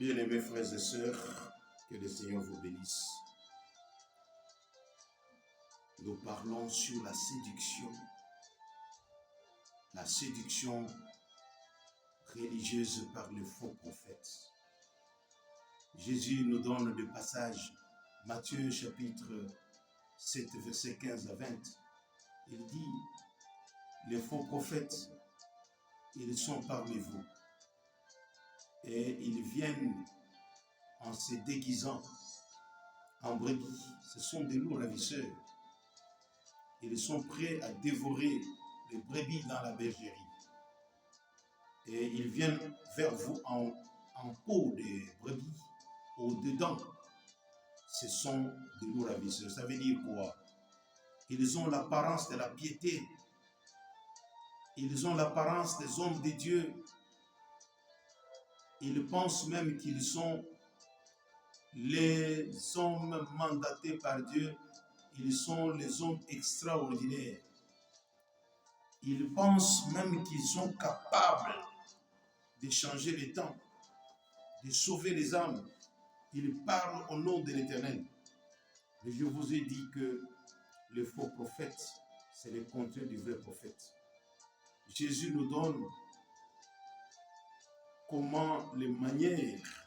Bien-aimés frères et sœurs, que le Seigneur vous bénisse. Nous parlons sur la séduction religieuse par les faux prophètes. Jésus nous donne le passage, Matthieu chapitre 7, versets 15 à 20. Il dit, les faux prophètes, ils sont parmi vous. Et ils viennent en se déguisant en brebis. Ce sont des loups ravisseurs. Ils sont prêts à dévorer les brebis dans la bergerie. Et ils viennent vers vous en peau de brebis. Au-dedans, ce sont des loups ravisseurs. Ça veut dire quoi? Ils ont l'apparence de la piété. Ils ont l'apparence des hommes de Dieu. Ils pensent même qu'ils sont les hommes mandatés par Dieu. Ils sont les hommes extraordinaires. Ils pensent même qu'ils sont capables de changer les temps, de sauver les âmes. Ils parlent au nom de l'Éternel. Mais je vous ai dit que le faux prophète, c'est le contraire du vrai prophète. Jésus nous donne comment les manières,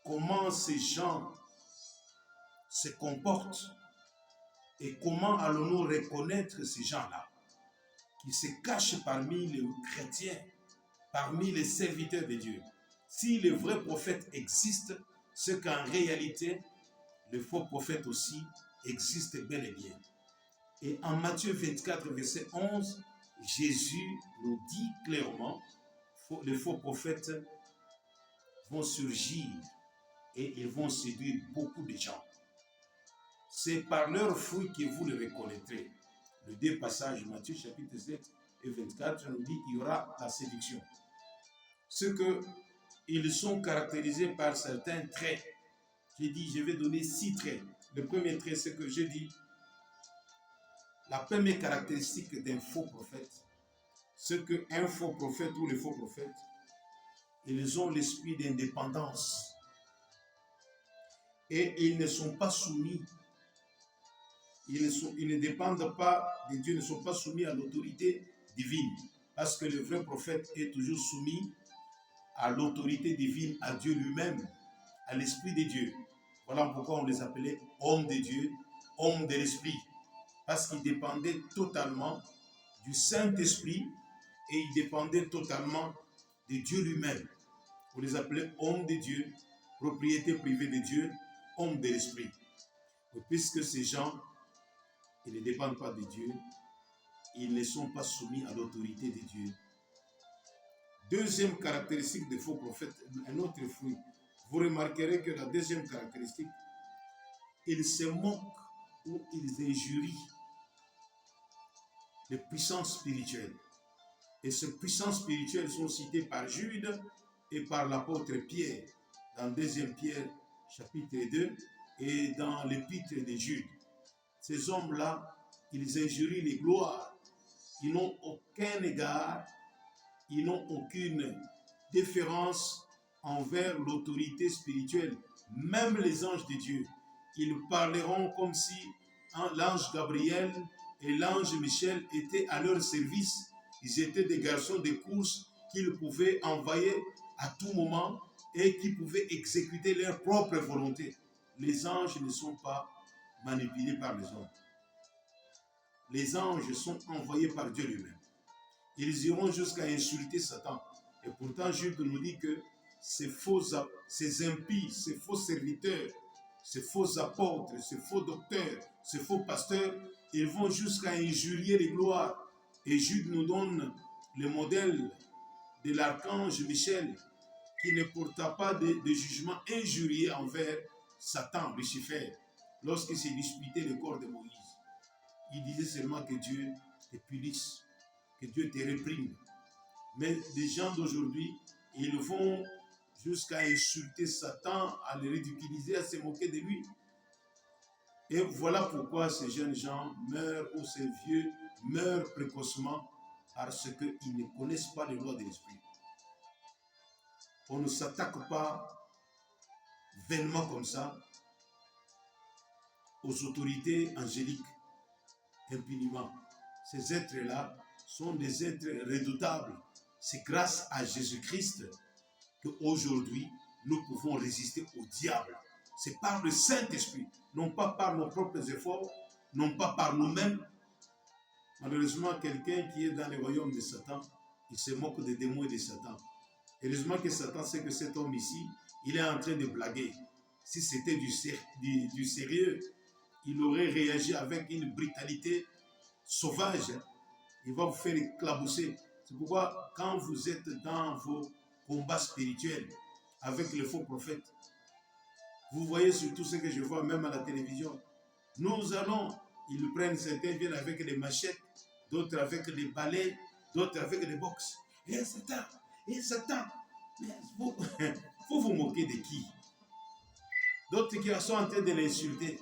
comment ces gens se comportent et comment allons-nous reconnaître ces gens-là qui se cachent parmi les chrétiens, parmi les serviteurs de Dieu. Si le vrai prophète existe, c'est qu'en réalité, le faux prophète aussi existe bel et bien. Et en Matthieu 24, verset 11, Jésus nous dit clairement, les faux prophètes vont surgir et ils vont séduire beaucoup de gens. C'est par leurs fruits que vous les reconnaîtrez. Le deux passages, Matthieu chapitre 7 et 24, nous dit qu'il y aura la séduction. Ce qu'ils sont caractérisés par certains traits. J'ai dit, je vais donner 6 traits. Le premier trait, c'est que j'ai dit, la première caractéristique d'un faux prophète, c'est qu'un faux prophète ou les faux prophètes, ils ont l'esprit d'indépendance. Et ils ne sont pas soumis. Ils ne dépendent pas de Dieu, ne sont pas soumis à l'autorité divine. Parce que le vrai prophète est toujours soumis à l'autorité divine, à Dieu lui-même, à l'Esprit de Dieu. Voilà pourquoi on les appelait hommes de Dieu, hommes de l'Esprit. Parce qu'ils dépendaient totalement du Saint-Esprit et ils dépendaient totalement de Dieu lui-même. On les appelait hommes de Dieu, propriété privée de Dieu, hommes de l'Esprit. Puisque ces gens, ils ne dépendent pas de Dieu, ils ne sont pas soumis à l'autorité de Dieu. Deuxième caractéristique des faux prophètes, un autre fruit. Vous remarquerez que la deuxième caractéristique, ils se moquent ou ils injurient les puissances spirituelles. Et ces puissances spirituelles sont citées par Jude et par l'apôtre Pierre, dans 2 Pierre chapitre 2 et dans l'épître de Jude. Ces hommes-là, ils injurient les gloires. Ils n'ont aucun égard, ils n'ont aucune déférence envers l'autorité spirituelle. Même les anges de Dieu, ils parleront comme si l'ange Gabriel et l'ange Michel étaient à leur service. Ils étaient des garçons de course qu'ils pouvaient envoyer à tout moment et qui pouvaient exécuter leur propre volonté. Les anges ne sont pas manipulés par les hommes. Les anges sont envoyés par Dieu lui-même. Ils iront jusqu'à insulter Satan. Et pourtant, Jude nous dit que ces impies, ces faux serviteurs, ces faux apôtres, ces faux docteurs, ces faux pasteurs, ils vont jusqu'à injurier les gloires. Et Jude nous donne le modèle de l'archange Michel, qui ne porta pas de jugement injurié envers Satan, Lucifer, lorsqu'il s'est disputé le corps de Moïse. Il disait seulement que Dieu te punisse, que Dieu te réprime. Mais les gens d'aujourd'hui, ils vont jusqu'à insulter Satan, à le ridiculiser, à se moquer de lui. Et voilà pourquoi ces jeunes gens meurent, ou ces vieux meurent précocement, parce qu'ils ne connaissent pas les lois de l'esprit. on ne s'attaque pas vainement comme ça aux autorités angéliques impunément. Ces êtres-là sont des êtres redoutables. C'est grâce à Jésus-Christ qu'aujourd'hui, nous pouvons résister au diable. C'est par le Saint-Esprit, non pas par nos propres efforts, non pas par nous-mêmes. Malheureusement, quelqu'un qui est dans le royaume de Satan, il se moque des démons et de Satan. Heureusement que Satan sait que cet homme ici, il est en train de blaguer. Si c'était du sérieux, il aurait réagi avec une brutalité sauvage. Il va vous faire éclabousser. C'est pourquoi quand vous êtes dans vos combats spirituels avec les faux prophètes, vous voyez surtout ce que je vois même à la télévision. Nous allons, ils prennent, certains viennent avec des machettes, d'autres avec des balais, d'autres avec des boxes. Et Satan, mais faut vous moquer de qui? D'autres qui sont en train de l'insulter.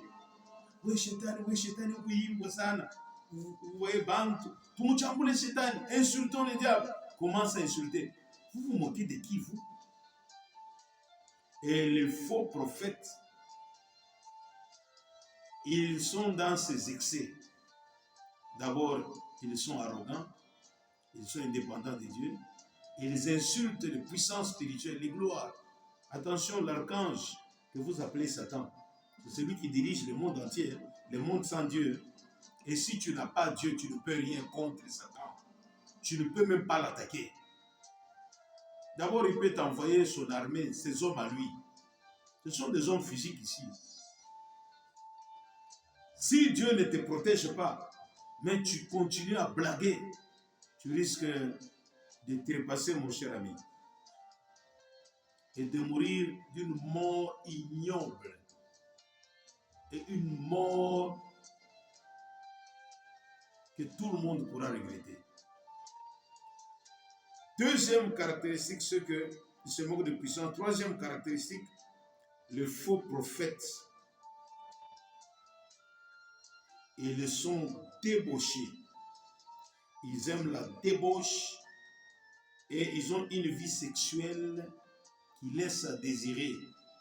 Oui, Satan, oui, vous voyez, tout le monde le Satan, insultons le diable. Commence à insulter. Vous vous moquez de qui, vous? Et les faux prophètes, ils sont dans ces excès. D'abord, ils sont arrogants, ils sont indépendants de Dieu, ils insultent les puissances spirituelles, les gloires. Attention, l'archange que vous appelez Satan, c'est celui qui dirige le monde entier, le monde sans Dieu. Et si tu n'as pas Dieu, tu ne peux rien contre Satan. Tu ne peux même pas l'attaquer. D'abord, il peut t'envoyer son armée, ses hommes à lui. Ce sont des hommes physiques ici. Si Dieu ne te protège pas, mais tu continues à blaguer, tu risques de trépasser, mon cher ami, et de mourir d'une mort ignoble et une mort que tout le monde pourra regretter. Deuxième caractéristique, ceux qui se moquent de puissance. Troisième caractéristique, les faux prophètes. Ils sont débauchés. Ils aiment la débauche et ils ont une vie sexuelle qui laisse à désirer.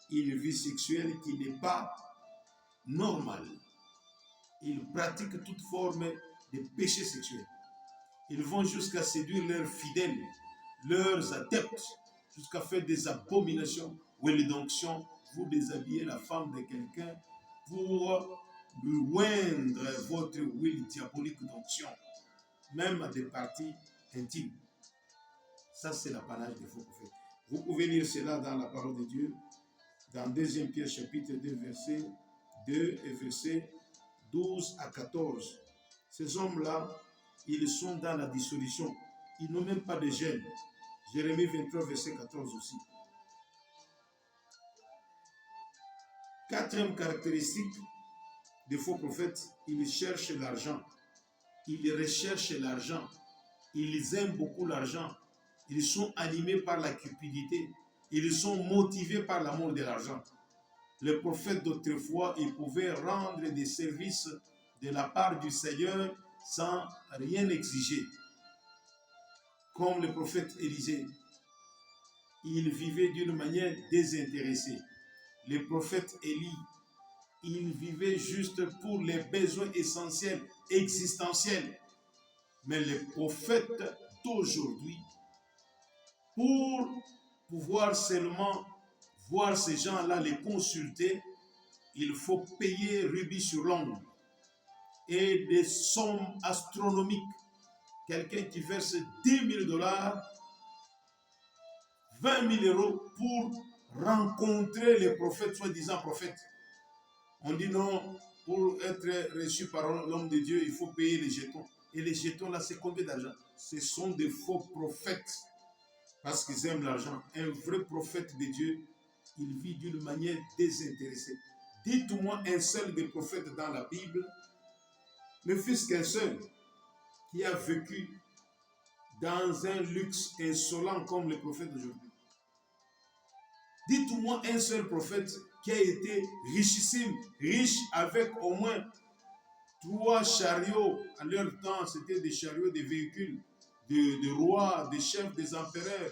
Une vie sexuelle qui n'est pas normale. Ils pratiquent toute forme de péché sexuel. Ils vont jusqu'à séduire leurs fidèles, leurs adeptes, jusqu'à faire des abominations. Oui, donc, vous déshabillez la femme de quelqu'un pour lui oindre votre huile diabolique d'onction, même à des parties intimes. Ça, c'est l'apanage des faux prophètes. Vous pouvez lire cela dans la parole de Dieu, dans 2 Pierre chapitre 2, verset 2 et verset 12 à 14. Ces hommes-là, ils sont dans la dissolution. Ils n'ont même pas de gêne. Jérémie 23, verset 14 aussi. Quatrième caractéristique des faux prophètes, ils cherchent l'argent. Ils recherchent l'argent. Ils aiment beaucoup l'argent. Ils sont animés par la cupidité. Ils sont motivés par l'amour de l'argent. Les prophètes d'autrefois, ils pouvaient rendre des services de la part du Seigneur sans rien exiger. Comme le prophète Élisée, il vivait d'une manière désintéressée. Le prophète Élie, il vivait juste pour les besoins essentiels, existentiels. Mais les prophètes d'aujourd'hui, pour pouvoir seulement voir ces gens-là, les consulter, il faut payer rubis sur l'ongle et des sommes astronomiques. Quelqu'un qui verse 10 000 $, 20 000 euros pour rencontrer les prophètes, soi-disant prophètes. On dit non, pour être reçu par l'homme de Dieu, il faut payer les jetons. Et les jetons là, c'est combien d'argent? Ce sont des faux prophètes parce qu'ils aiment l'argent. Un vrai prophète de Dieu, il vit d'une manière désintéressée. Dites-moi un seul des prophètes dans la Bible, ne fût-ce qu'un seul, qui a vécu dans un luxe insolent comme le prophète d'aujourd'hui. Dites-moi un seul prophète qui a été richissime, riche avec au moins 3 chariots. À leur temps, c'était des chariots, des véhicules de rois, des chefs, des empereurs,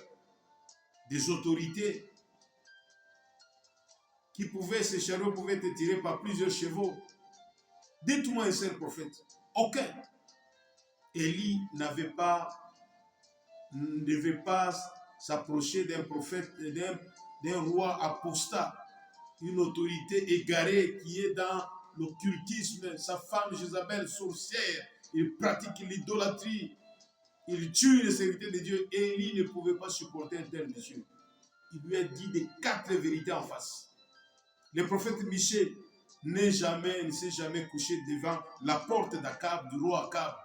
des autorités qui pouvaient, ces chariots pouvaient être tirés par plusieurs chevaux. Dites-moi un seul prophète. Aucun. Élie ne devait pas s'approcher d'un prophète, d'un roi apostat, une autorité égarée qui est dans l'occultisme. Sa femme Jézabel, sorcière, il pratique l'idolâtrie, il tue les serviteurs de Dieu. Élie ne pouvait pas supporter un tel monsieur. Il lui a dit des 4 vérités en face. Le prophète Michée ne s'est jamais couché devant la porte d'Akab, du roi Akab,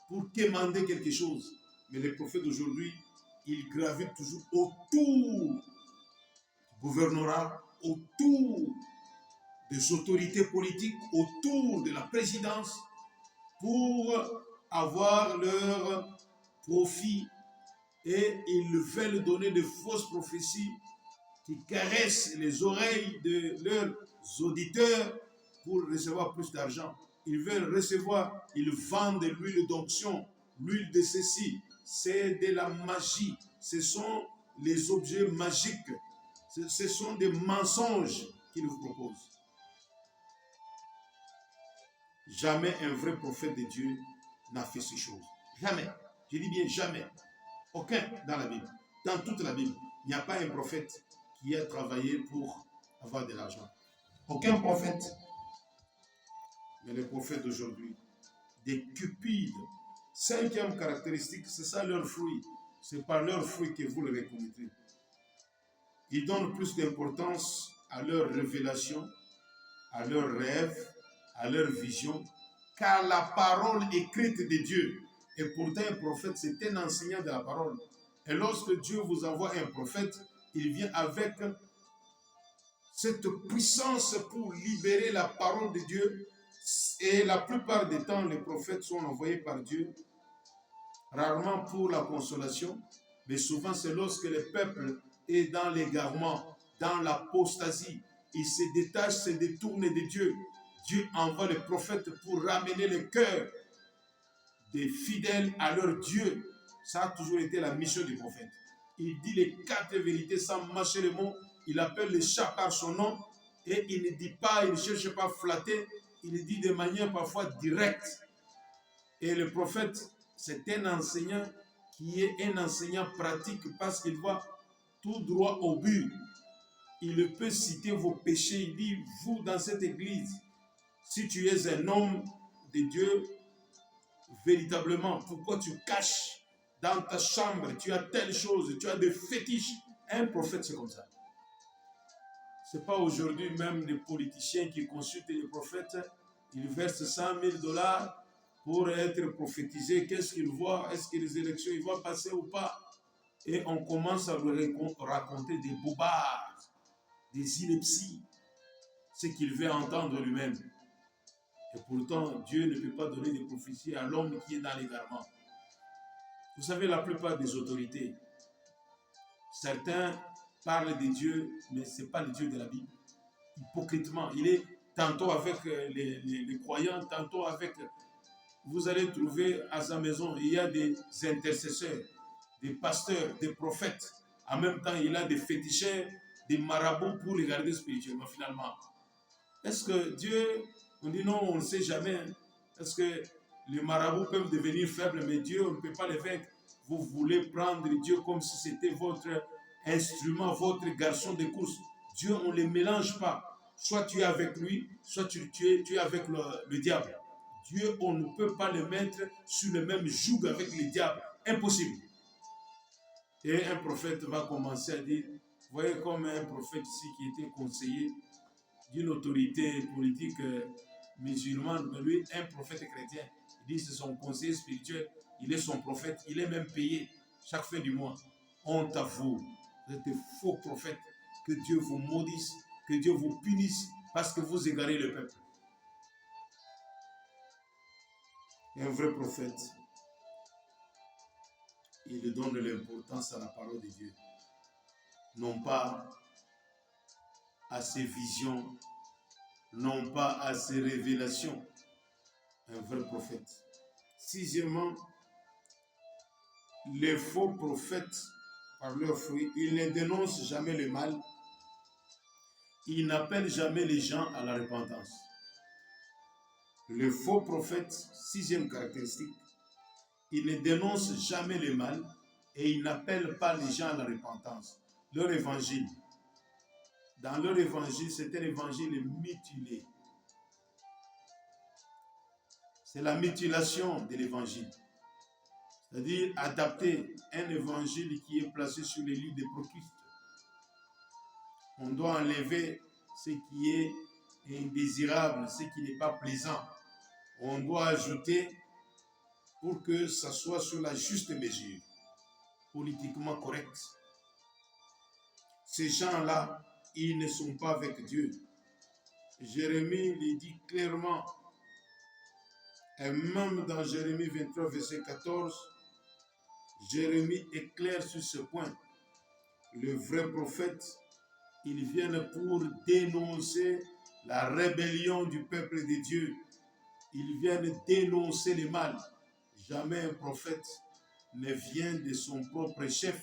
pour quémander quelque chose. Mais les prophètes d'aujourd'hui, ils gravitent toujours autour du gouvernorat, autour des autorités politiques, autour de la présidence, pour avoir leur profit. Et ils veulent donner de fausses prophéties qui caressent les oreilles de leurs auditeurs pour recevoir plus d'argent. Ils veulent recevoir, ils vendent l'huile d'onction, l'huile de ceci. C'est de la magie. Ce sont les objets magiques. Ce sont des mensonges qu'ils vous proposent. Jamais un vrai prophète de Dieu n'a fait ces choses. Jamais. Je dis bien jamais. Aucun dans la Bible. Dans toute la Bible, il n'y a pas un prophète qui a travaillé pour avoir de l'argent. Aucun prophète. Mais les prophètes d'aujourd'hui, des cupides. 5e caractéristique, c'est ça leur fruit. C'est par leurs fruits que vous le reconnaîtrez. Ils donnent plus d'importance à leur révélation, à leurs rêves, à leur vision, qu'à la parole écrite de Dieu. Et pourtant, un prophète, c'est un enseignant de la parole. Et lorsque Dieu vous envoie un prophète, il vient avec cette puissance pour libérer la parole de Dieu. Et la plupart des temps, les prophètes sont envoyés par Dieu, rarement pour la consolation, mais souvent c'est lorsque le peuple est dans l'égarement, dans l'apostasie. Il se détache, se détourne de Dieu. Dieu envoie les prophètes pour ramener le cœur des fidèles à leur Dieu. Ça a toujours été la mission du prophète. Il dit les 4 vérités sans mâcher les mots. Il appelle le chat par son nom et il ne dit pas, il ne cherche pas à flatter. Il dit de manière parfois directe. Et le prophète, c'est un enseignant qui est un enseignant pratique parce qu'il va tout droit au but. Il peut citer vos péchés. Il dit, vous dans cette église, si tu es un homme de Dieu, véritablement, pourquoi tu caches dans ta chambre, tu as telle chose, tu as des fétiches. Un prophète, c'est comme ça. Ce n'est pas aujourd'hui même les politiciens qui consultent les prophètes, ils versent 100 000 $ pour être prophétisés. Qu'est-ce qu'ils voient? Est-ce que les élections ils vont passer ou pas? Et on commence à leur raconter des bobards, des inepties, ce qu'il veut entendre lui-même. Et pourtant, Dieu ne peut pas donner des prophéties à l'homme qui est dans l'égarement. Vous savez, la plupart des autorités, certains parlent de Dieu, mais ce n'est pas le Dieu de la Bible. Hypocritement, il est tantôt avec les croyants, tantôt avec... Vous allez trouver à sa maison, il y a des intercesseurs, des pasteurs, des prophètes. En même temps, il a des féticheurs, des marabouts pour les garder spirituellement, finalement. Est-ce que Dieu, on dit non, on ne sait jamais. Est-ce que les marabouts peuvent devenir faibles, mais Dieu, on ne peut pas les vaincre. Vous voulez prendre Dieu comme si c'était votre instrument, votre garçon de course. Dieu, on ne les mélange pas. Soit tu es avec lui, soit tu es avec le diable. Dieu, on ne peut pas le mettre sur le même joug avec le diable. Impossible. Et un prophète va commencer à dire, vous voyez comme un prophète ici qui était conseiller d'une autorité politique musulmane, mais lui, un prophète chrétien, il dit c'est son conseiller spirituel, il est son prophète, il est même payé chaque fin du mois. Honte à vous, vous êtes des faux prophètes, que Dieu vous maudisse, que Dieu vous punisse parce que vous égarez le peuple. Un vrai prophète, il donne l'importance à la parole de Dieu, non pas à ses visions, non pas à ses révélations. Un vrai prophète. 6e, les faux prophètes par leurs fruits. Ils ne dénoncent jamais le mal. Ils n'appellent jamais les gens à la repentance. Le faux prophète, sixième caractéristique, il ne dénonce jamais le mal et il n'appelle pas les gens à la repentance. Leur évangile, dans leur évangile, c'est un évangile mutilé. C'est la mutilation de l'évangile. C'est-à-dire adapter un évangile qui est placé sur les lits des procustes. On doit enlever ce qui est indésirable, ce qui n'est pas plaisant. On doit ajouter pour que ça soit sur la juste mesure, politiquement correct. Ces gens-là, ils ne sont pas avec Dieu. Jérémie le dit clairement, et même dans Jérémie 23, verset 14, Jérémie est clair sur ce point. Le vrai prophète, ils viennent pour dénoncer la rébellion du peuple de Dieu. Ils viennent dénoncer le mal. Jamais un prophète ne vient de son propre chef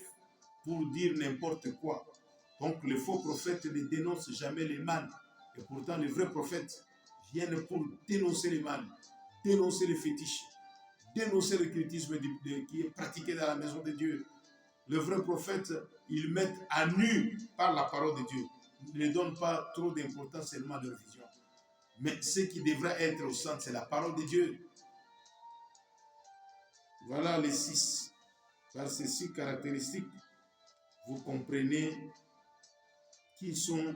pour dire n'importe quoi. Donc le faux prophète ne dénonce jamais le mal. Et pourtant les vrais prophètes viennent pour dénoncer le mal, dénoncer les fétiches, dénoncer le cultisme qui est pratiqué dans la maison de Dieu. Le vrai prophète, il met à nu par la parole de Dieu. Il ne donne pas trop d'importance seulement à leur vision. Mais ce qui devrait être au centre, c'est la parole de Dieu. Voilà les 6. Par ces 6 caractéristiques, vous comprenez qui sont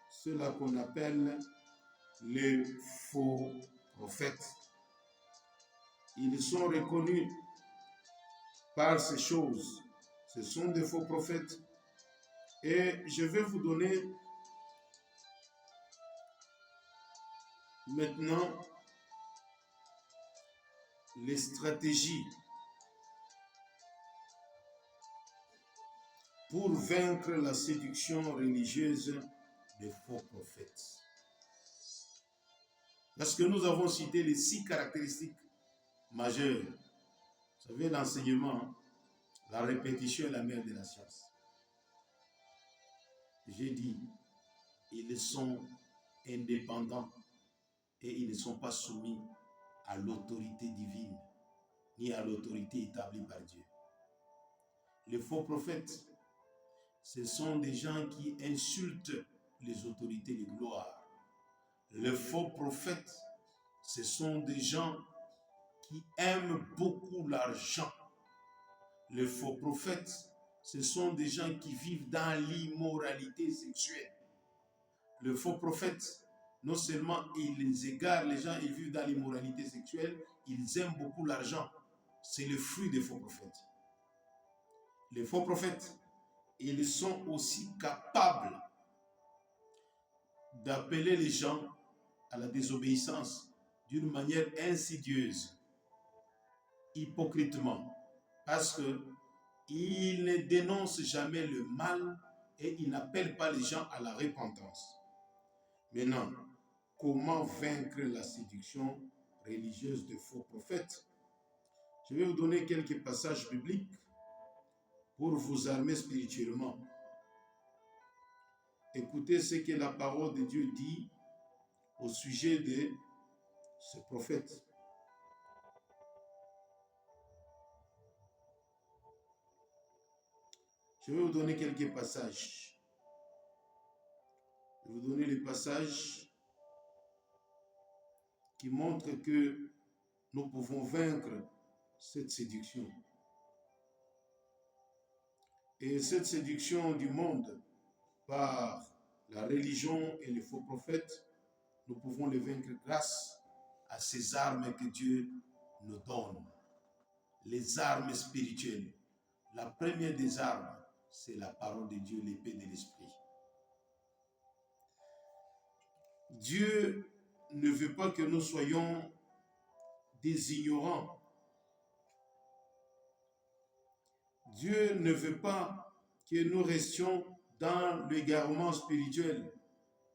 ceux-là qu'on appelle les faux prophètes. Ils sont reconnus par ces choses. Ce sont des faux prophètes. Et je vais vous donner maintenant les stratégies pour vaincre la séduction religieuse des faux prophètes. Parce que nous avons cité les 6 caractéristiques majeures. Vous savez, l'enseignement, la répétition est la mère de la science. J'ai dit, ils sont indépendants et ils ne sont pas soumis à l'autorité divine, ni à l'autorité établie par Dieu. Les faux prophètes, ce sont des gens qui insultent les autorités de gloire. Les faux prophètes, ce sont des gens qui aiment beaucoup l'argent. Les faux prophètes, ce sont des gens qui vivent dans l'immoralité sexuelle. Les faux prophètes, non seulement ils égarent les gens, ils vivent dans l'immoralité sexuelle, ils aiment beaucoup l'argent. C'est le fruit des faux prophètes. Les faux prophètes, ils sont aussi capables d'appeler les gens à la désobéissance d'une manière insidieuse, hypocritement, parce qu'ils ne dénoncent jamais le mal et ils n'appellent pas les gens à la repentance. Maintenant, comment vaincre la séduction religieuse de faux prophètes? Je vais vous donner quelques passages bibliques pour vous armer spirituellement. Écoutez ce que la parole de Dieu dit au sujet de ce prophète. Je vais vous donner quelques passages. Je vais vous donner les passages qui montrent que nous pouvons vaincre cette séduction. Et cette séduction du monde par la religion et les faux prophètes, nous pouvons les vaincre grâce à ces armes que Dieu nous donne. Les armes spirituelles. La première des armes, c'est la parole de Dieu, l'épée de l'esprit. Dieu ne veut pas que nous soyons des ignorants. Dieu ne veut pas que nous restions dans l'égarement spirituel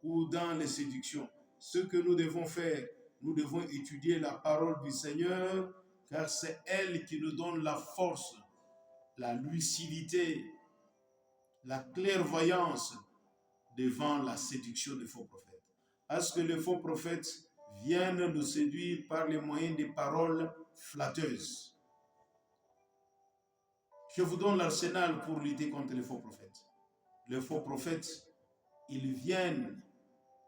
ou dans les séductions. Ce que nous devons faire, nous devons étudier la parole du Seigneur, car c'est elle qui nous donne la force, la lucidité la clairvoyance devant la séduction des faux prophètes. Parce que les faux prophètes viennent nous séduire par les moyens des paroles flatteuses. Je vous donne l'arsenal pour lutter contre les faux prophètes. Les faux prophètes, ils viennent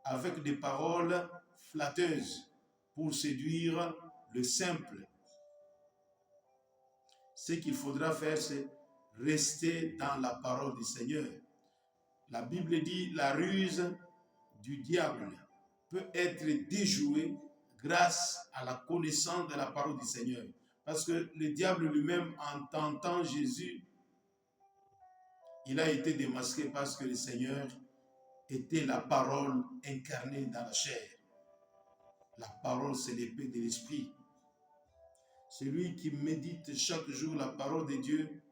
avec des paroles flatteuses pour séduire le simple. Ce qu'il faudra faire, c'est rester dans la parole du Seigneur. La Bible dit, la ruse du diable peut être déjouée grâce à la connaissance de la parole du Seigneur. Parce que le diable lui-même, en tentant Jésus, il a été démasqué parce que le Seigneur était la parole incarnée dans la chair. La parole, c'est l'épée de l'esprit. Celui qui médite chaque jour la parole de Dieu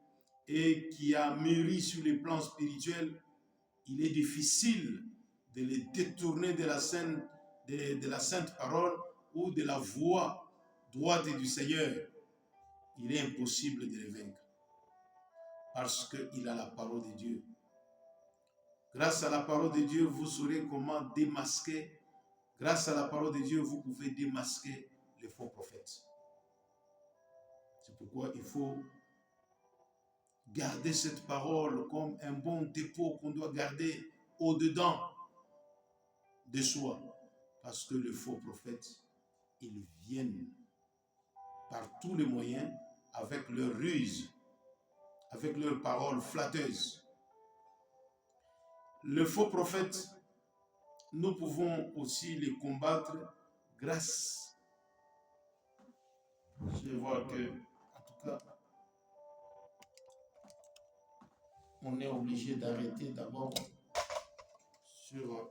et qui a mûri sur les plans spirituels, il est difficile de les détourner de la sainte parole ou de la voix droite du Seigneur. Il est impossible de les vaincre parce qu'il a la parole de Dieu. Grâce à la parole de Dieu, vous saurez comment démasquer. Grâce à la parole de Dieu, vous pouvez démasquer les faux prophètes. C'est pourquoi il faut garder cette parole comme un bon dépôt qu'on doit garder au-dedans de soi. Parce que les faux prophètes, ils viennent par tous les moyens avec leur ruse, avec leurs paroles flatteuses. Les faux prophètes, nous pouvons aussi les combattre grâce. Je vois que, en tout cas, on est obligé d'arrêter d'abord sur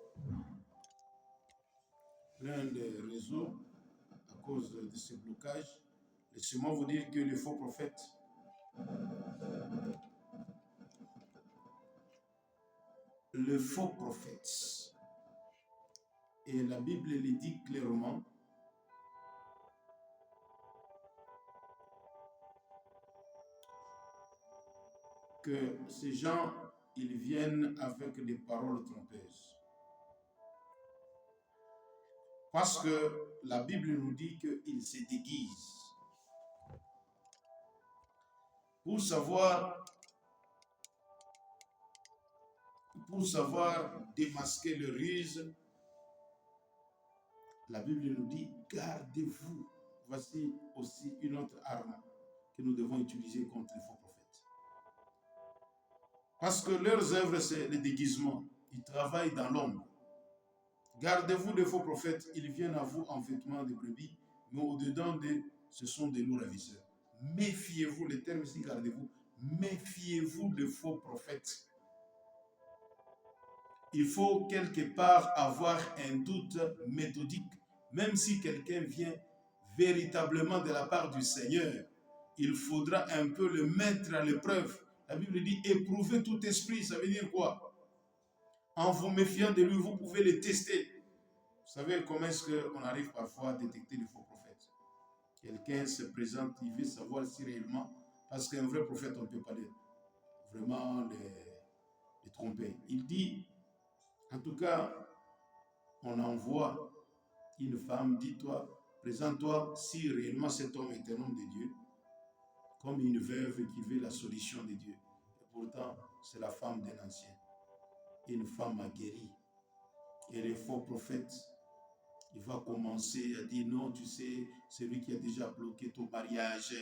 l'un des réseaux à cause de ce blocage. Laissez-moi vous dire que les faux prophètes et la Bible le dit clairement, que ces gens, ils viennent avec des paroles trompeuses. Parce que la Bible nous dit qu'ils se déguisent. Pour savoir démasquer le ruse, la Bible nous dit, gardez-vous. Voici aussi une autre arme que nous devons utiliser contre les faux prophètes. Parce que leurs œuvres, c'est le déguisement. Ils travaillent dans l'ombre. Gardez-vous des faux prophètes. Ils viennent à vous en vêtements de brebis, mais au-dedans ce sont des loups ravisseurs. Méfiez-vous, le terme ici, gardez-vous. Méfiez-vous des faux prophètes. Il faut quelque part avoir un doute méthodique. Même si quelqu'un vient véritablement de la part du Seigneur, il faudra un peu le mettre à l'épreuve. La Bible dit, éprouvez tout esprit. Ça veut dire quoi? En vous méfiant de lui, vous pouvez le tester. Vous savez comment est-ce qu'on arrive parfois à détecter les faux prophètes? Quelqu'un se présente, il veut savoir si réellement, parce qu'un vrai prophète, on ne peut pas vraiment les tromper. Il dit, en tout cas, on envoie une femme, dis-toi, présente-toi si réellement cet homme est un homme de Dieu, comme une veuve qui veut la solution de Dieu. Et pourtant, c'est la femme d'un ancien. Une femme aguerrie. Et les faux prophètes, il va commencer à dire, non, tu sais, celui qui a déjà bloqué ton mariage,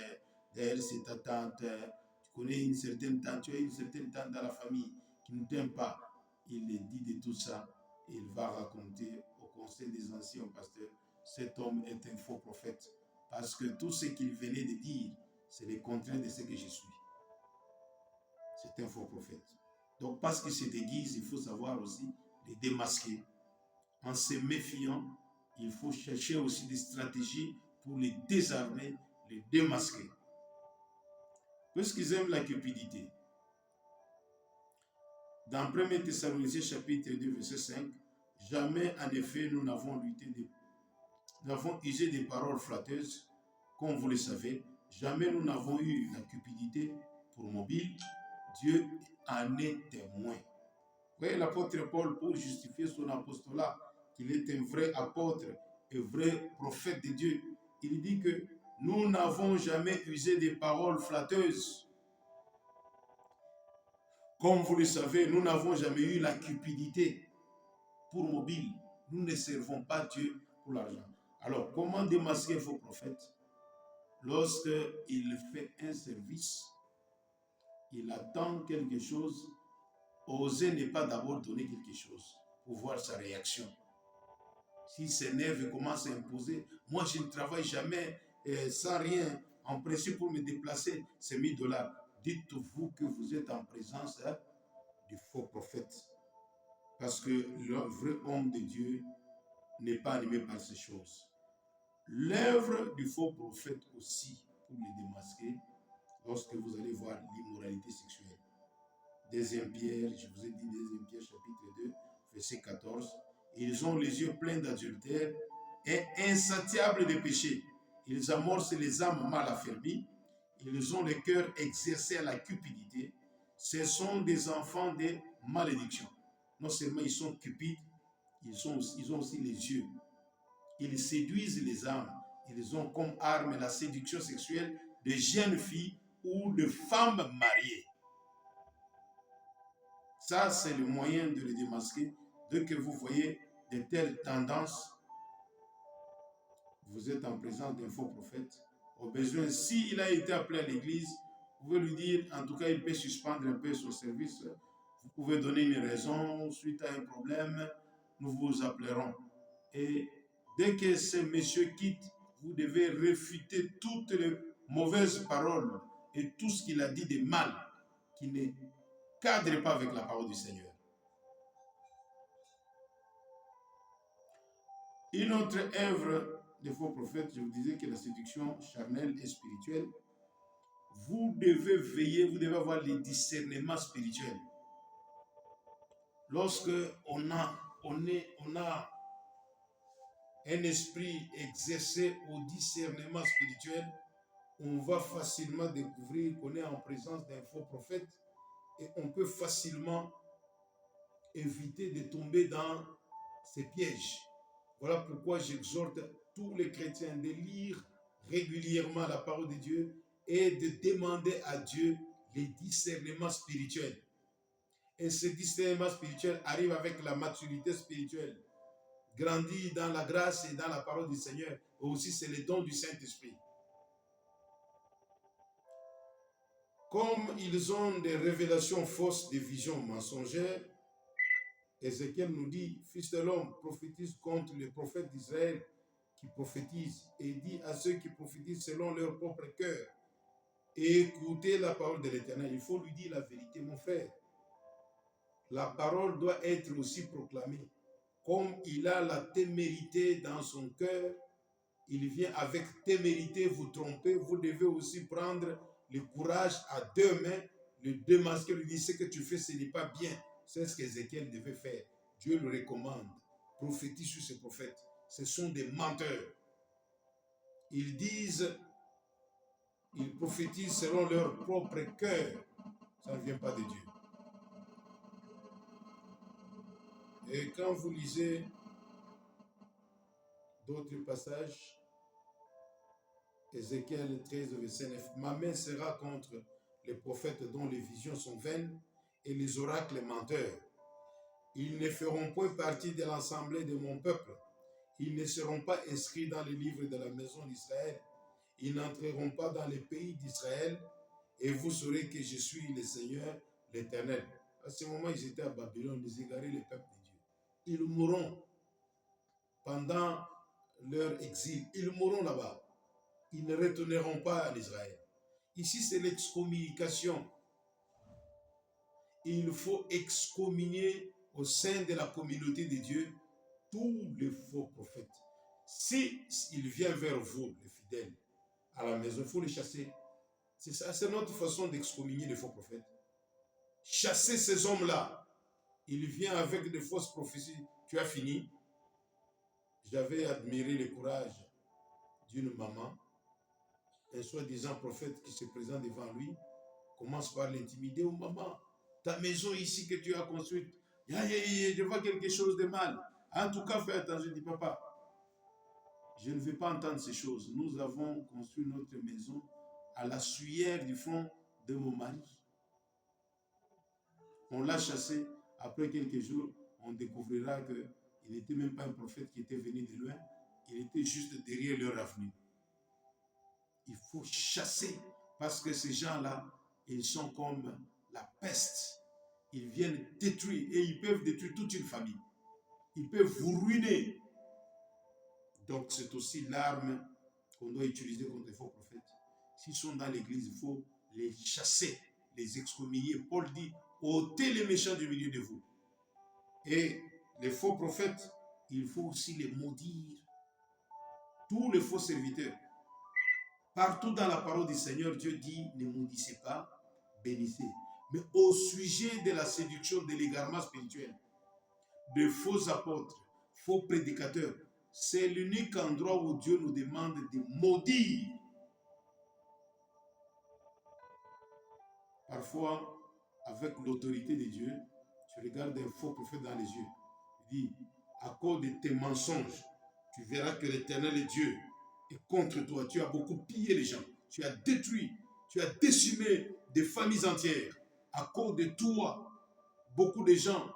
elle, c'est ta tante, tu connais une certaine tante, tu as une certaine tante dans la famille qui ne t'aime pas. Il les dit de tout ça, et il va raconter au conseil des anciens pasteurs, cet homme est un faux prophète, parce que tout ce qu'il venait de dire, c'est le contraire de ce que je suis. C'est un faux prophète. Donc, parce qu'il se déguise, il faut savoir aussi les démasquer. En se méfiant, il faut chercher aussi des stratégies pour les désarmer, les démasquer. Parce qu'ils aiment la cupidité. Dans 1 Thessaloniciens chapitre 2, verset 5, jamais en effet nous n'avons usé des paroles flatteuses, comme vous le savez, jamais nous n'avons eu la cupidité pour mobile. Dieu en est témoin. Vous voyez l'apôtre Paul, pour justifier son apostolat, qu'il est un vrai apôtre, un vrai prophète de Dieu, il dit que nous n'avons jamais usé des paroles flatteuses. Comme vous le savez, nous n'avons jamais eu la cupidité pour mobile. Nous ne servons pas Dieu pour l'argent. Alors, comment démasquer un faux prophète? Lorsqu'il fait un service, il attend quelque chose, oser n'est pas d'abord donner quelque chose pour voir sa réaction. S'il s'énerve et commence à imposer, moi je ne travaille jamais sans rien, en principe pour me déplacer, c'est 1000 $. Dites-vous que vous êtes en présence du faux prophète. Parce que le vrai homme de Dieu n'est pas animé par ces choses. L'œuvre du faux prophète aussi, pour les démasquer, lorsque vous allez voir l'immoralité sexuelle. Deuxième Pierre, je vous ai dit Deuxième Pierre chapitre 2, verset 14. Ils ont les yeux pleins d'adultère et insatiables de péché. Ils amorcent les âmes mal affermies. Ils ont le cœur exercé à la cupidité. Ce sont des enfants de malédiction. Non seulement ils sont cupides, ils ont aussi les yeux. Ils séduisent les âmes. Ils ont comme arme la séduction sexuelle de jeunes filles ou de femmes mariées. Ça, c'est le moyen de les démasquer. Dès que vous voyez de telles tendances, vous êtes en présence d'un faux prophète. Au besoin, s'il a été appelé à l'église, vous pouvez lui dire, en tout cas, il peut suspendre un peu son service. Vous pouvez donner une raison suite à un problème, nous vous appellerons. Et dès que ce monsieur quitte, vous devez réfuter toutes les mauvaises paroles et tout ce qu'il a dit de mal, qui ne cadre pas avec la parole du Seigneur. Une autre œuvre des faux prophètes, je vous disais que la séduction charnelle et spirituelle, vous devez veiller, vous devez avoir les discernements spirituels. Lorsque on a un esprit exercé au discernement spirituel, on va facilement découvrir qu'on est en présence d'un faux prophète et on peut facilement éviter de tomber dans ces pièges. Voilà pourquoi j'exhorte tous les chrétiens de lire régulièrement la parole de Dieu et de demander à Dieu les discernements spirituels. Et ce discernement spirituel arrive avec la maturité spirituelle. Grandir dans la grâce et dans la parole du Seigneur. Et aussi, c'est le don du Saint-Esprit. Comme ils ont des révélations fausses, des visions mensongères, Ézéchiel nous dit, fils de l'homme, prophétise contre les prophètes d'Israël qui prophétisent et dit à ceux qui prophétisent selon leur propre cœur, écoutez la parole de l'Éternel. Il faut lui dire la vérité, mon frère. La parole doit être aussi proclamée. Comme il a la témérité dans son cœur, il vient avec témérité vous tromper. Vous devez aussi prendre le courage à deux mains, le démasquer, lui dire ce que tu fais, ce n'est pas bien. C'est ce qu'Ézéchiel devait faire. Dieu le recommande. Prophétise sur ces prophètes. Ce sont des menteurs. Ils disent, ils prophétisent selon leur propre cœur. Ça ne vient pas de Dieu. Et quand vous lisez d'autres passages, Ézéchiel 13, verset 9, ma main sera contre les prophètes dont les visions sont vaines et les oracles menteurs. Ils ne feront point partie de l'assemblée de mon peuple. Ils ne seront pas inscrits dans les livres de la maison d'Israël. Ils n'entreront pas dans les pays d'Israël. Et vous saurez que je suis le Seigneur, l'Éternel. À ce moment, ils étaient à Babylone, ils égaraient le peuple de Dieu. Ils mourront pendant leur exil. Ils mourront là-bas. Ils ne retourneront pas en Israël. Ici, c'est l'excommunication. Il faut excommunier au sein de la communauté de Dieu tous les faux prophètes. S'il vient vers vous, les fidèles, à la maison, il faut les chasser. C'est notre façon d'excommunier les faux prophètes. Chasser ces hommes-là. Il vient avec des fausses prophéties. Tu as fini. J'avais admiré le courage d'une maman, un soi-disant prophète qui se présente devant lui, commence par l'intimider. Oh maman, ta maison ici que tu as construite, je vois quelque chose de mal. En tout cas, fais attention. Je dis, papa, je ne veux pas entendre ces choses. Nous avons construit notre maison à la suyeère du front de mon mari. On l'a chassé. Après quelques jours, on découvrira qu'il n'était même pas un prophète qui était venu de loin. Il était juste derrière leur avenue. Il faut chasser parce que ces gens-là, ils sont comme la peste. Ils viennent détruire et ils peuvent détruire toute une famille. Ils peuvent vous ruiner. Donc c'est aussi l'arme qu'on doit utiliser contre les faux prophètes. S'ils sont dans l'église, il faut les chasser, les excommunier. Paul dit, ôtez les méchants du milieu de vous. Et les faux prophètes, il faut aussi les maudire. Tous les faux serviteurs. Partout dans la parole du Seigneur, Dieu dit, ne maudissez pas, bénissez. Mais au sujet de la séduction, de l'égarement spirituel, de faux apôtres, faux prédicateurs, c'est l'unique endroit où Dieu nous demande de maudire. Parfois, avec l'autorité de Dieu, tu regardes un faux prophète dans les yeux. Il dit, à cause de tes mensonges, tu verras que l'Éternel est Dieu est contre toi. Tu as beaucoup pillé les gens. Tu as détruit, tu as décimé des familles entières. À cause de toi, beaucoup de gens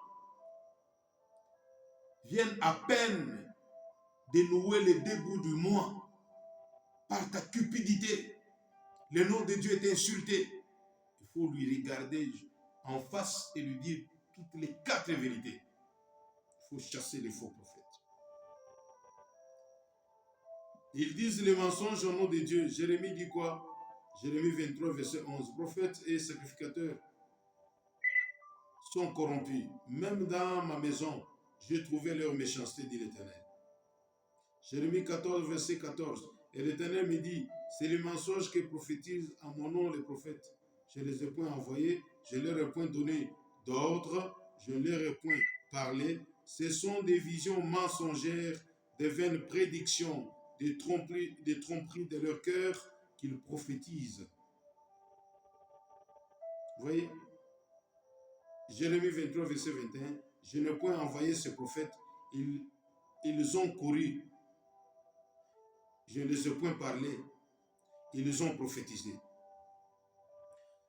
viennent à peine de nouer les débuts du mois par ta cupidité. Le nom de Dieu est insulté. Il faut lui regarder en face et lui dire toutes les 4 vérités. Il faut chasser les faux prophètes. Ils disent les mensonges au nom de Dieu. Jérémie dit quoi? Jérémie 23, verset 11. Prophètes et sacrificateurs sont corrompus. Même dans ma maison, j'ai trouvé leur méchanceté, dit l'Éternel. Jérémie 14, verset 14. Et l'Éternel me dit, c'est les mensonges que prophétisent en mon nom les prophètes. Je ne les ai point envoyés, je ne leur ai point donné d'ordre, je ne leur ai point parlé. Ce sont des visions mensongères, des vaines prédictions, des tromperies de leur cœur qu'ils prophétisent. Vous voyez? Jérémie 23, verset 21. Je n'ai point envoyé ces prophètes, ils ont couru. Je ne les ai point parlé, ils ont prophétisé.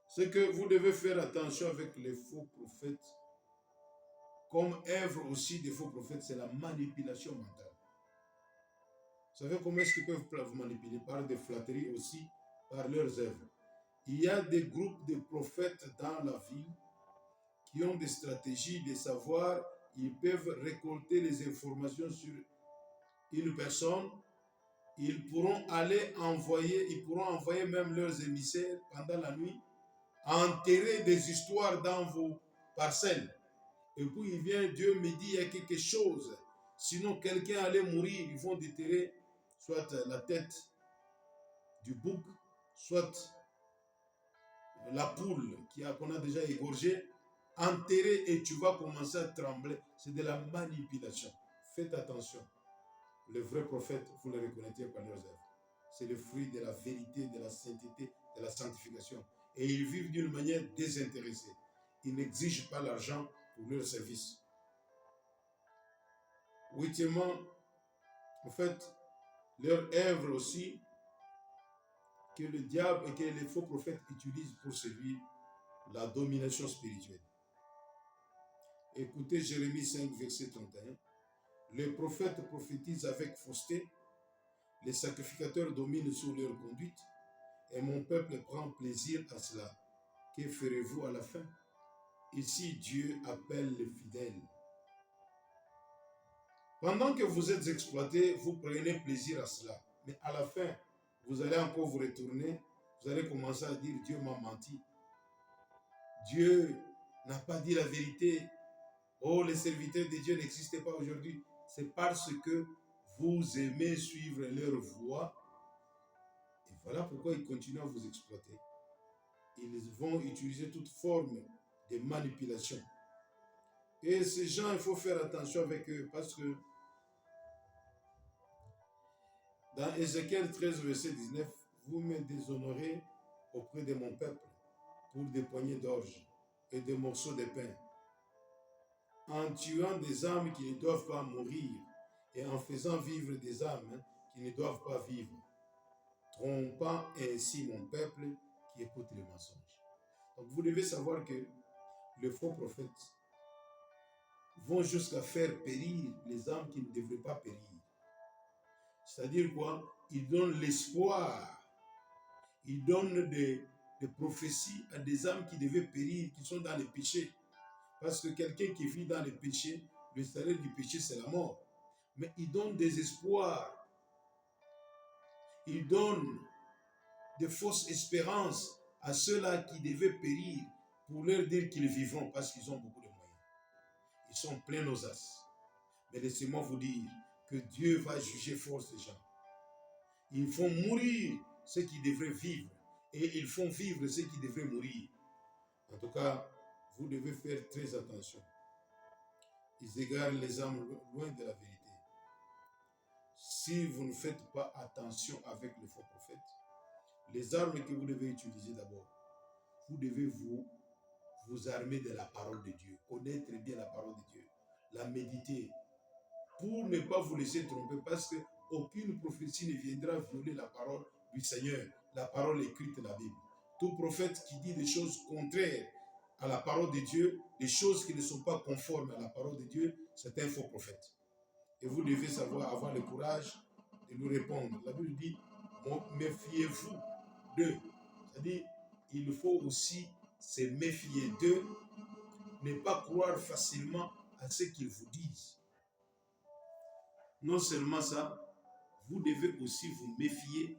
C'est que vous devez faire attention avec les faux prophètes. Comme œuvre aussi des faux prophètes, c'est la manipulation mentale. Vous savez comment est-ce qu'ils peuvent vous manipuler? Par des flatteries aussi, par leurs œuvres. Il y a des groupes de prophètes dans la vie qui ont des stratégies de savoir, ils peuvent récolter les informations sur une personne, ils pourront envoyer même leurs émissaires pendant la nuit, enterrer des histoires dans vos parcelles. Et puis il vient, Dieu me dit, il y a quelque chose. Sinon, quelqu'un allait mourir, ils vont déterrer soit la tête du bouc, soit la poule qu'on a déjà égorgée, enterrer et tu vas commencer à trembler. C'est de la manipulation. Faites attention. Les vrais prophètes, vous les reconnaîtrez par leurs œuvres. C'est le fruit de la vérité, de la sainteté, de la sanctification. Et ils vivent d'une manière désintéressée. Ils n'exigent pas l'argent pour leur service. Huitièmement, en fait, leur œuvre aussi, que le diable et que les faux prophètes utilisent pour séduire la domination spirituelle. Écoutez Jérémie 5, verset 31. Les prophètes prophétisent avec fausseté, les sacrificateurs dominent sur leur conduite, et mon peuple prend plaisir à cela. Que ferez-vous à la fin? Ici, Dieu appelle les fidèles. Pendant que vous êtes exploités, vous prenez plaisir à cela. Mais à la fin, vous allez encore vous retourner, vous allez commencer à dire, Dieu m'a menti. Dieu n'a pas dit la vérité. Oh, les serviteurs de Dieu n'existaient pas aujourd'hui. C'est parce que vous aimez suivre leur voie. Et voilà pourquoi ils continuent à vous exploiter. Ils vont utiliser toute forme de manipulation. Et ces gens, il faut faire attention avec eux parce que dans Ézéchiel 13, verset 19, vous me déshonorez auprès de mon peuple pour des poignées d'orge. et des morceaux de pain, en tuant des âmes qui ne doivent pas mourir et en faisant vivre des âmes qui ne doivent pas vivre, trompant ainsi mon peuple qui écoute les mensonges. Donc vous devez savoir que les faux prophètes vont jusqu'à faire périr les âmes qui ne devraient pas périr. C'est-à-dire quoi? Ils donnent l'espoir, ils donnent des prophéties à des âmes qui devaient périr, qui sont dans les péchés. Parce que quelqu'un qui vit dans les péchés, le salaire du péché, c'est la mort. Mais ils donnent des espoirs, ils donnent de fausses espérances à ceux-là qui devaient périr pour leur dire qu'ils vivront parce qu'ils ont beaucoup de moyens. Ils sont pleins d'audace. Mais laissez-moi vous dire que Dieu va juger fort ces gens. Ils font mourir ceux qui devraient vivre et ils font vivre ceux qui devraient mourir. En tout cas, vous devez faire très attention. Ils égarent les âmes loin de la vérité. Si vous ne faites pas attention avec les faux prophètes, les armes que vous devez utiliser d'abord, vous devez vous armer de la parole de Dieu, connaître bien la parole de Dieu, la méditer, pour ne pas vous laisser tromper, parce qu'aucune prophétie ne viendra violer la parole du Seigneur, la parole écrite de la Bible. Tout prophète qui dit des choses contraires à la parole de Dieu, des choses qui ne sont pas conformes à la parole de Dieu, c'est un faux prophète. Et vous devez savoir avoir le courage de lui répondre. La Bible dit, méfiez-vous d'eux. C'est-à-dire, il faut aussi se méfier d'eux, ne pas croire facilement à ce qu'ils vous disent. Non seulement ça, vous devez aussi vous méfier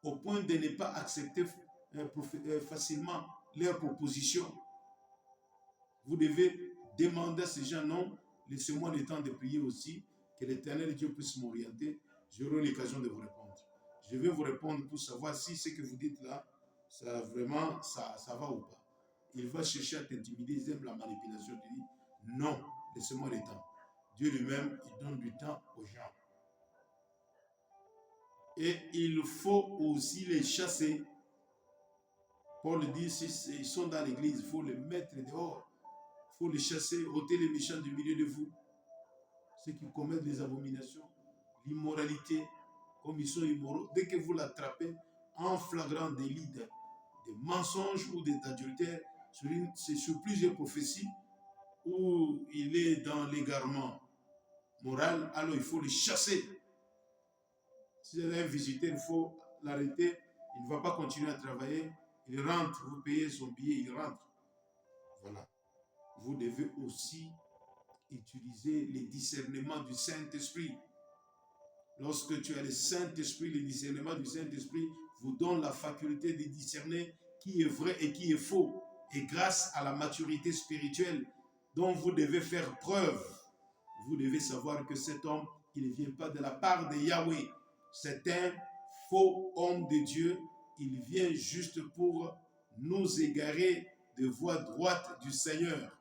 au point de ne pas accepter facilement leurs propositions. Vous devez demander à ces gens, non, laissez-moi le temps de prier aussi, que l'Éternel Dieu puisse m'orienter, j'aurai l'occasion de vous répondre. Je vais vous répondre pour savoir si ce que vous dites là, ça vraiment, ça va ou pas. Il va chercher à t'intimider, il aime la manipulation. Il dit, non, laissez-moi le temps. Dieu lui-même, il donne du temps aux gens. Et il faut aussi les chasser. Paul dit, s'ils sont dans l'église, il faut les mettre dehors. Il faut les chasser, ôter les méchants du milieu de vous. Ceux qui commettent des abominations, l'immoralité, comme ils sont immoraux. Dès que vous l'attrapez en flagrant délit de mensonges ou d'adultère, c'est sur plusieurs prophéties où il est dans l'égarement moral, alors il faut le chasser. Si vous avez un visiteur, il faut l'arrêter. Il ne va pas continuer à travailler. Il rentre, vous payez son billet, il rentre. Voilà. Vous devez aussi utiliser les discernements du Saint-Esprit. Lorsque tu as le Saint-Esprit, le discernement du Saint-Esprit vous donne la faculté de discerner qui est vrai et qui est faux. Et grâce à la maturité spirituelle dont vous devez faire preuve, vous devez savoir que cet homme, il ne vient pas de la part de Yahweh. C'est un faux homme de Dieu. Il vient juste pour nous égarer de voie droite du Seigneur.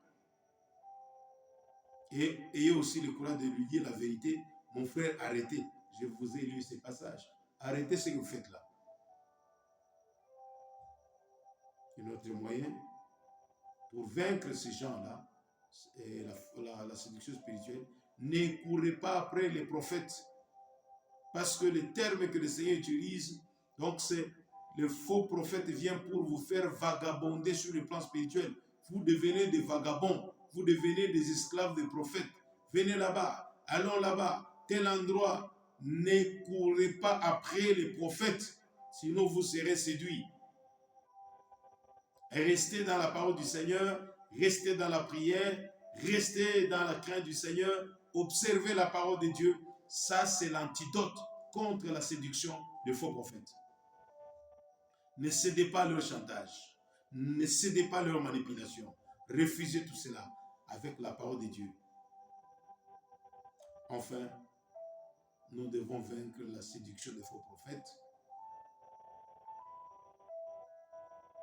Et ayez aussi le courage de lui dire la vérité. Mon frère, arrêtez. Je vous ai lu ces passages. Arrêtez ce que vous faites là. Et notre moyen pour vaincre ces gens-là, et la séduction spirituelle, ne courez pas après les prophètes. Parce que le terme que le Seigneur utilise, donc c'est le faux prophète vient pour vous faire vagabonder sur le plan spirituel. Vous devenez des vagabonds, vous devenez des esclaves des prophètes. Venez là-bas, allons là-bas, tel endroit. Ne courez pas après les prophètes, sinon vous serez séduits. Restez dans la parole du Seigneur, restez dans la prière, restez dans la crainte du Seigneur, observez la parole de Dieu. Ça, c'est l'antidote contre la séduction des faux prophètes. Ne cédez pas à leur chantage, ne cédez pas à leur manipulation. Refusez tout cela avec la parole de Dieu. Enfin, nous devons vaincre la séduction des faux prophètes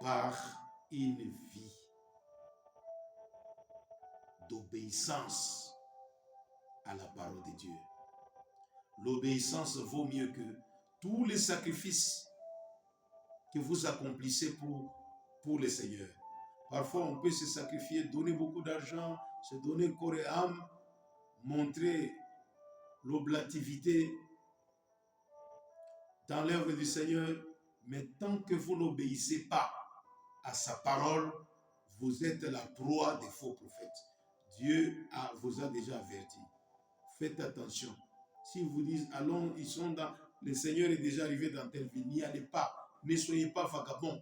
par une vie d'obéissance à la parole de Dieu. L'obéissance vaut mieux que tous les sacrifices que vous accomplissez pour le Seigneur. Parfois, on peut se sacrifier, donner beaucoup d'argent, se donner corps et âme, montrer l'oblativité dans l'œuvre du Seigneur, mais tant que vous n'obéissez pas à sa parole, vous êtes la proie des faux prophètes. Dieu vous a déjà averti. Faites attention. Si vous dites, allons, ils sont dans, le Seigneur est déjà arrivé dans telle ville, n'y allez pas. Ne soyez pas vagabonds.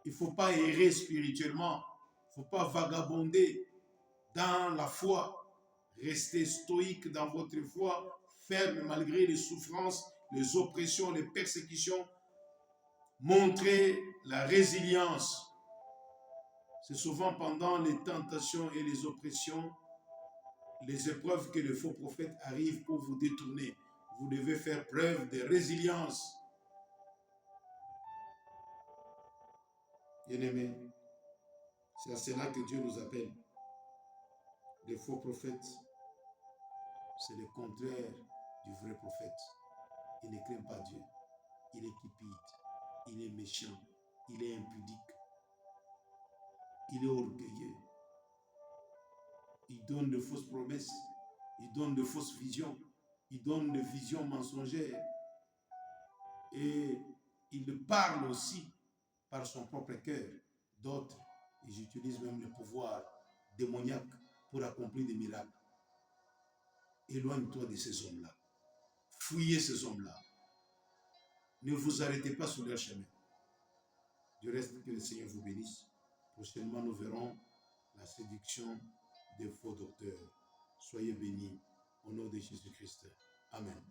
Il ne faut pas errer spirituellement. Il ne faut pas vagabonder dans la foi. Restez stoïque dans votre foi, ferme malgré les souffrances, les oppressions, les persécutions. Montrez la résilience. C'est souvent pendant les tentations et les oppressions, les épreuves que les faux prophètes arrivent pour vous détourner. Vous devez faire preuve de résilience. Bien-aimés, c'est à cela que Dieu nous appelle. Les faux prophètes, c'est le contraire du vrai prophète. Il ne craint pas Dieu. Il est cupide. Il est méchant. Il est impudique. Il est orgueilleux. Il donne de fausses promesses. Il donne de fausses visions. Il donne des visions mensongères. Et il parle aussi par son propre cœur. D'autres, ils utilisent même le pouvoir démoniaque pour accomplir des miracles. Éloigne-toi de ces hommes-là. Fouillez ces hommes-là. Ne vous arrêtez pas sur leur chemin. Du reste, que le Seigneur vous bénisse. Prochainement, nous verrons la séduction des faux docteurs. Soyez bénis au nom de Jésus-Christ. Amen.